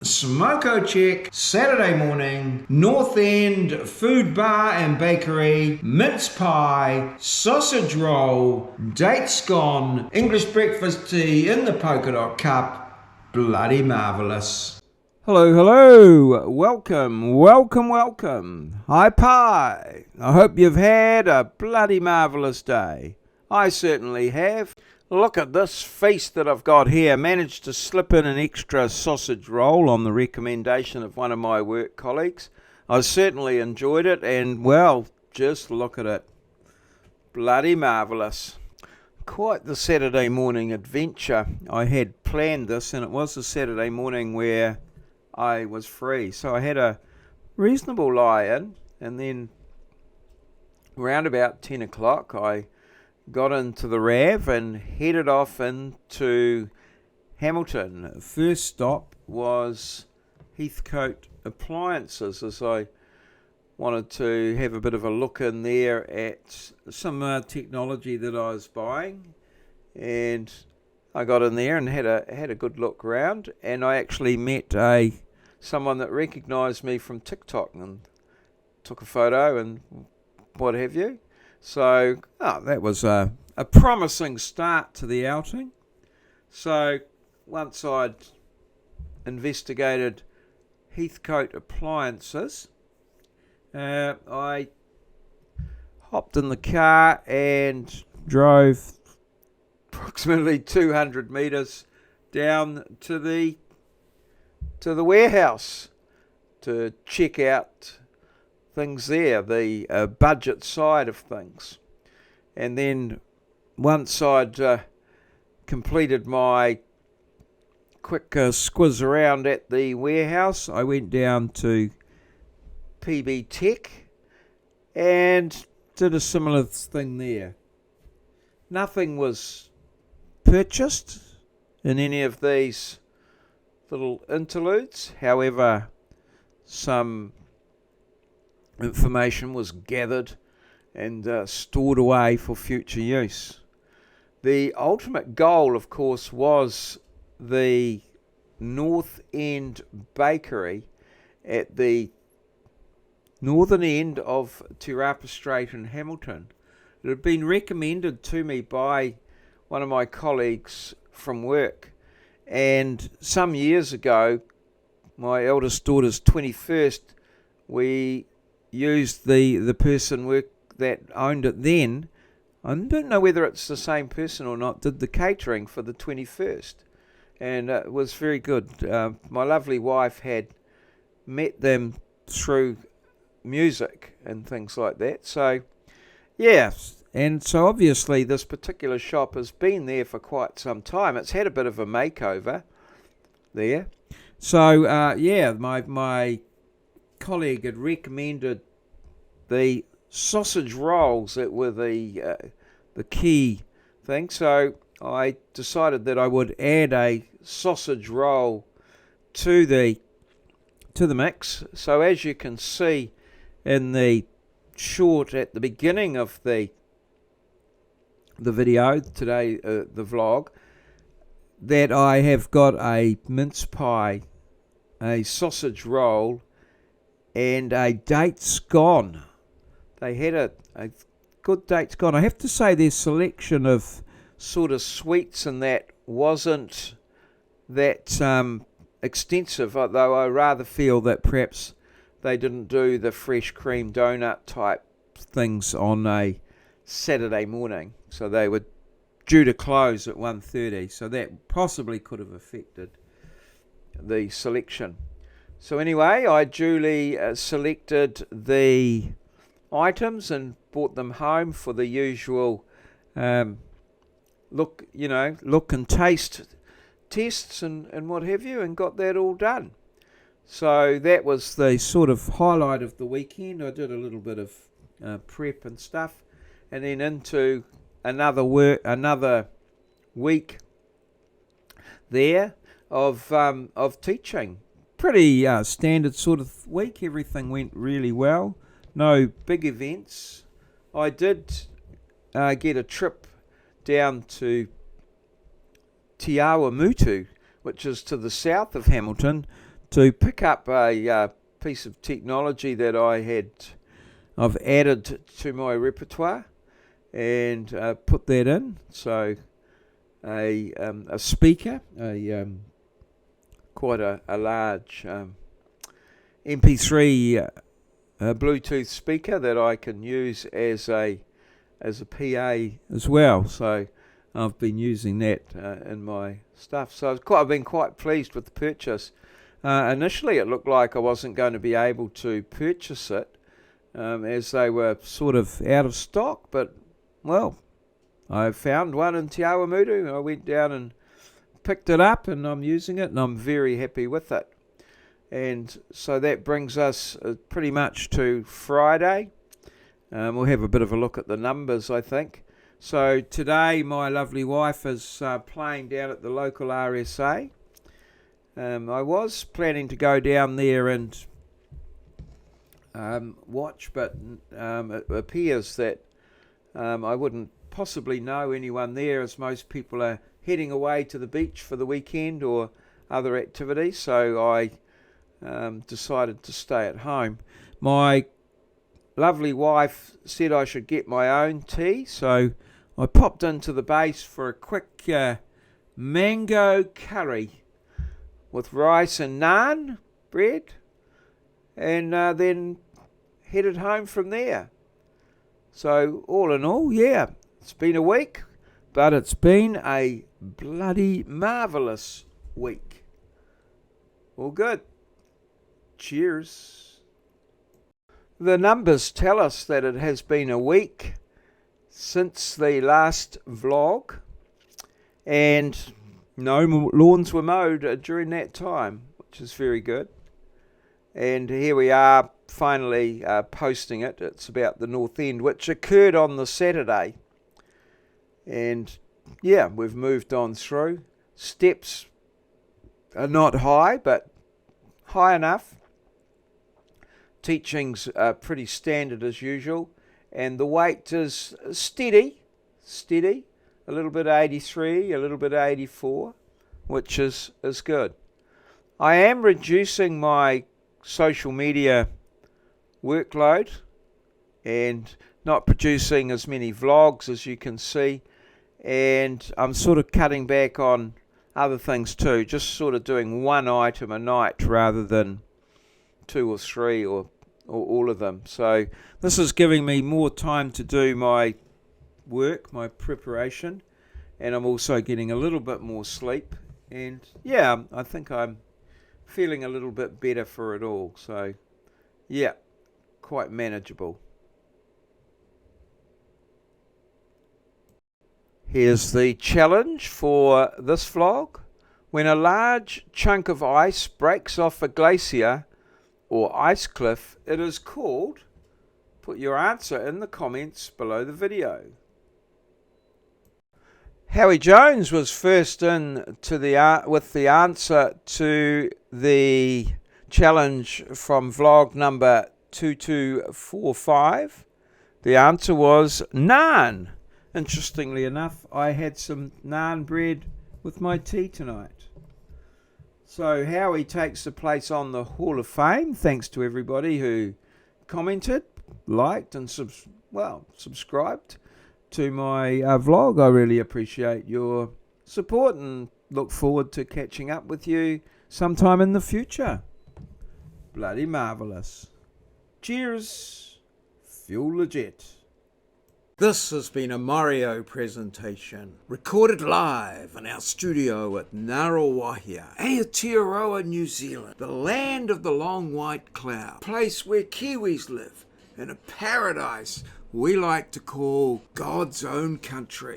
Smoko Check, Saturday morning, North End Food Bar and Bakery, mince pie, sausage roll, dates scone, English breakfast tea in the polka dot cup. Bloody marvellous. Hello, welcome. Hi Pie. I hope you've had a bloody marvellous day. I certainly have. Look at this feast that I've got here. Managed to slip in an extra sausage roll on the recommendation of one of my work colleagues. I certainly enjoyed it, and well, just look at it. Bloody marvellous. Quite the Saturday morning adventure. I had planned this, and it was a Saturday morning where I was free. So I had a reasonable lie-in, and then around about 10 o'clock I got into the RAV and headed off into Hamilton. First stop was Heathcote Appliances, as I wanted to have a bit of a look in there at some technology that I was buying, and I got in there and had a good look around, and I actually met someone that recognised me from TikTok and took a photo and what have you. So that was a promising start to the outing. So once I'd investigated Heathcote Appliances, I hopped in the car and drove approximately 200 metres down to the warehouse to check out things there, the budget side of things. And then once I'd completed my quick squiz around at the warehouse, I went down to PB Tech and did a similar thing there. Nothing was purchased in any of these little interludes. However, some information was gathered and stored away for future use. The ultimate goal, of course, was the North End Bakery at the northern end of Te Rapa Strait in Hamilton. It had been recommended to me by one of my colleagues from work, and some years ago, my eldest daughter's 21st, we used the person that owned it then. I don't know whether it's the same person or not, did the catering for the 21st, and it was very good. My lovely wife had met them through music and things like that. So yeah, and so obviously this particular shop has been there for quite some time. It's had a bit of a makeover there. So my colleague had recommended the sausage rolls that were the key thing. So I decided that I would add a sausage roll to the mix. So as you can see in the short at the beginning of the video today, the vlog, that I have got a mince pie, a sausage roll, and a date scone. They had a good date scone. I have to say their selection of sort of sweets and that wasn't that extensive, though I rather feel that perhaps they didn't do the fresh cream donut type things on a Saturday morning. So they were due to close at 1:30, so that possibly could have affected the selection. So anyway, I duly selected the items and brought them home for the usual look and taste tests and what have you, and got that all done. So that was the sort of highlight of the weekend. I did a little bit of prep and stuff, and then into another week there of teaching. Pretty standard sort of week. Everything went really well. No big events. I did get a trip down to Te Awamutu, which is to the south of Hamilton, to pick up a piece of technology that I've added to my repertoire and put that in. So a speaker, quite a large MP3 Bluetooth speaker that I can use as a PA as well. So I've been using that in my stuff. So I've been quite pleased with the purchase. Initially, it looked like I wasn't going to be able to purchase it as they were sort of out of stock. But, well, I found one in Te Awamutu. I went down and picked it up, and I'm using it, and I'm very happy with it. And so that brings us pretty much to Friday. We'll have a bit of a look at the numbers, I think. So today my lovely wife is playing down at the local RSA. I was planning to go down there and watch, but it appears that I wouldn't possibly know anyone there, as most people are heading away to the beach for the weekend or other activities. So I decided to stay at home. My lovely wife said I should get my own tea, so I popped into the base for a quick mango curry with rice and naan bread, and then headed home from there. So all in all, yeah, it's been a week, but it's been a bloody marvellous week. All good. Cheers. The numbers tell us that it has been a week since the last vlog, and no lawns were mowed during that time, which is very good. And here we are finally posting it. It's about the North End, which occurred on the Saturday. And yeah, we've moved on through. Steps are not high, but high enough. Teaching's pretty standard as usual. And the weight is steady. A little bit 83, a little bit 84, which is good. I am reducing my social media workload and not producing as many vlogs as you can see, and I'm sort of cutting back on other things too, just sort of doing one item a night rather than 2 or 3 or all of them. So this is giving me more time to do my work, my preparation, and I'm also getting a little bit more sleep, and yeah, I think I'm feeling a little bit better for it all. So yeah, quite manageable. Here's the challenge for this vlog. When a large chunk of ice breaks off a glacier or ice cliff, it is called. Put your answer in the comments below the video. Howie Jones was first in to with the answer to the challenge from vlog number 2245. The answer was naan. Interestingly enough, I had some naan bread with my tea tonight. So Howie takes the place on the Hall of Fame, thanks to everybody who commented, liked and subscribed to my vlog. I really appreciate your support and look forward to catching up with you sometime in the future. Bloody marvellous. Cheers. Feel legit. This has been a maurieos presentation, recorded live in our studio at Ngaruawahia, Aotearoa, New Zealand, the land of the long white cloud, place where Kiwis live, in a paradise we like to call God's own country.